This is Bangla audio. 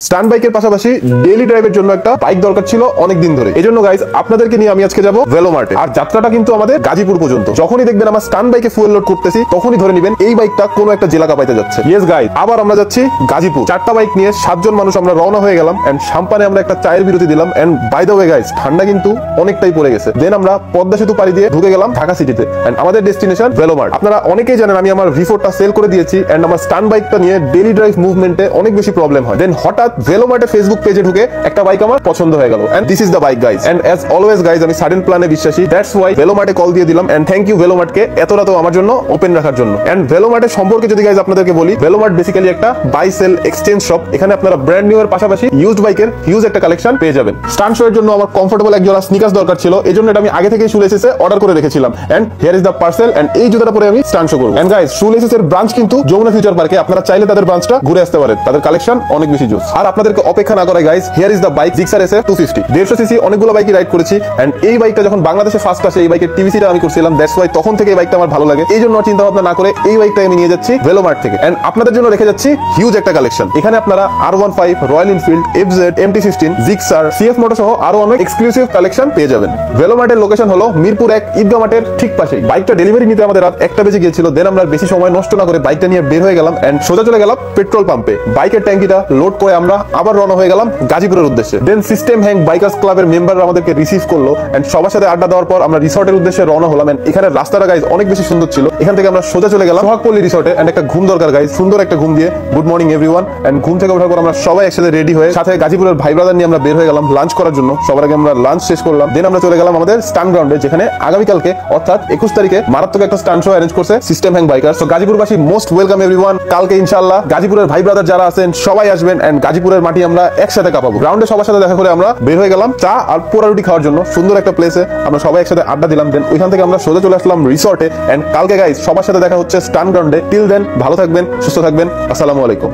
স্টান্ট বাইকের পাশাপাশি ডেইলি ড্রাইভের জন্য একটা বাইক দরকার ছিল অনেক দিন ধরে। এজন্য গাইজ আপনাদেরকে নিয়ে আমি আজকে যাব ভেলোমার্টে। আর যাত্রাটা কিন্তু আমাদের গাজীপুর পর্যন্ত। যখনই দেখবেন আমার স্টান্ট বাইকে ফুয়েল লোড করতেছি তখনই ধরে নেবেন এই বাইকটা কোনো একটা জেলা কাপাইতে যাচ্ছে। ইয়েস গাইজ, আবার আমরা যাচ্ছি গাজীপুর। 4টা বাইক নিয়ে 7 জন মানুষ আমরা রওনা হয়ে গেলাম এন্ড সাম্পানে আমরা একটা চায়ের বিরতি দিলাম। And by the way guys, ঠান্ডা কিন্তু অনেকটাই পড়ে গেছে। দেন আমরা পদ্মা সেতু পাড়ি দিয়ে ঢুকে গেলাম ঢাকা সিটিতে। এন্ড আমাদের ডেস্টিনেশন ভেলোমার্ট। আপনারা অনেকেই জানেন আমি আমার V4টা সেল করে দিয়েছি এন্ড আমার স্টান্ট বাইকটা নিয়ে ডেইলি ড্রাইভ মুভমেন্টে অনেক বেশি প্রবলেম হয়। দেন হঠাৎ ভেলোমার্টে ফেসবুক পেজে ঢুকে একটা বাইক আমার পছন্দ হয়ে গেল and this is the bike guys. And as always guys, আমি সাডেন প্ল্যানে বিশ্বাসী। দ্যাটস ওয়াই ভেলোমার্টে কল দিয়ে দিলাম। এন্ড থ্যাংক ইউ ভেলোমার্টকে এত রাত আমার জন্য ওপেন রাখার জন্য। এন্ড ভেলোমার্টের সম্পর্কে যদি গাইজ আপনাদেরকে বলি, ভেলোমার্ট বেসিক্যালি একটা বাই সেল এক্সচেঞ্জ শপ। এখানে আপনারা ব্র্যান্ড নিউ এর পাশাপাশি ইউজড বাইকের হিউজ একটা কালেকশন পেয়ে যাবেন। স্টান্ট শো এর জন্য আমার কমফোর্টেবল এক জোড়া স্নিকার্স দরকার ছিল, এজন্য এটা আমি আগে থেকেই শুলেসেসে অর্ডার করে রেখেছিলাম। And here is the parcel. And এই জুতাটা পরে আমি স্টান্ট শো করব। এন্ড গাইজ, শুলেসেসের ব্রাঞ্চ কিন্তু যমুনা ফিউচার পার্কে। আপনারা চাইলে তাদের ব্রাঞ্চটা ঘুরে আসতে পারেন, তাদের কালেকশন অনেক বেশি জোস। আর আপনাদেরকে অপেক্ষা না করায় guys, here is the bike Gixxer SF 250 150 CC. অনেকগুলো বাইকই রাইড করেছি এন্ড এই বাইকটা যখন বাংলাদেশে ফার্স্ট আসে এই বাইকের টিভিসিটা আমি করছিলাম। দ্যাটস ওয়াই তখন থেকে এই বাইকটা আমার ভালো লাগে। এই জন্য চিন্তা ভাবনা না করে এই বাইকটা আমি নিয়ে যাচ্ছি ভেলোমার্ট থেকে। এন্ড আপনাদের জন্য রেখে যাচ্ছি হিউজ একটা কালেকশন। এখানে আপনারা R15, royal Enfield, FZ, MT-15, Gixxer, CF মোটো সহ আরো অনেক এক্সক্লুসিভ কালেকশন পেয়ে যাবেন। ভেলোমার্টের লোকেশন হলো মিরপুর 1 ঈদগাহ মাঠের ঠিক পাশেই। বাইকটা ডেলিভারি নিতে আমাদের রাত 1টা বেজে গিয়েছিল। দেন আমরা বেশি সময় নষ্ট না করে বাইকটা নিয়ে বের হয়ে গেলাম এন্ড সোজা চলে গেলাম পেট্রোল পাম্পে। বাইকের ট্যাঙ্কিটা লোড করে আমরা আবার রওনা হয়ে গেলাম গাজীপুরের উদ্দেশ্যে। দেন সিস্টেম হ্যাং বাইকার্স ক্লাবের মেম্বাররা আমাদেরকে রিসিভ করলো এন্ড সবার সাথে আড্ডা দেওয়ার পর আমরা রিসর্টের উদ্দেশ্যে রওনা হলাম। এন্ড এখানে রাস্তাটা গাইজ অনেক বেশি সুন্দর ছিল। এখান থেকে আমরা সোজা চলে গেলাম সোহাগপল্লী রিসর্টে। এন্ড একটা ঘুম দরকার গাইজ, সুন্দর একটা ঘুম দিয়ে। Good morning everyone. এন্ড ঘুম থেকে ওঠার পর আমরা সবাই একসাথে রেডি হয়ে সাথে গাজীপুরের ভাই ব্রাদার নিয়ে আমরা বের হয়ে গেলাম লাঞ্চ করার জন্য। সবার আগে আমরা লাঞ্চ শেষ করলাম। দেন আমরা চলে গেলাম আমাদের স্টান্ট গ্রাউন্ডে, যেখানে আগামীকালকে অর্থাৎ 21 তারিখে মারাত্মক একটা স্টান্ট শো অ্যারেঞ্জ করছে সিস্টেম হ্যাং বাইকার্স। তো গাজীপুরবাসী মোস্ট ওয়েলকাম এভরিওয়ান। কালকে ইনশাআল্লাহ গাজীপুরের ভাই ব্রাদার যারা আছেন সবাই আসবেন এন্ড গাজীপুরের মাটি আমরা একসাথে কাঁপাবো। গ্রাউন্ডে সবার সাথে দেখা করে আমরা বের হয়ে গেলাম চা আর পোড়া রুটি খাওয়ার জন্য সুন্দর একটা প্লেসে। আমরা সবাই একসাথে আড্ডা দিলাম। দেন ওইখান থেকে আমরা সোজা চলে আসলাম রিসর্টে। এন্ড কালকে গাইজ সবার সাথে দেখা হচ্ছে স্টান্ট গ্রাউন্ডে। টিল দেন ভালো থাকবেন, সুস্থ থাকবেন। আসসালামু আলাইকুম।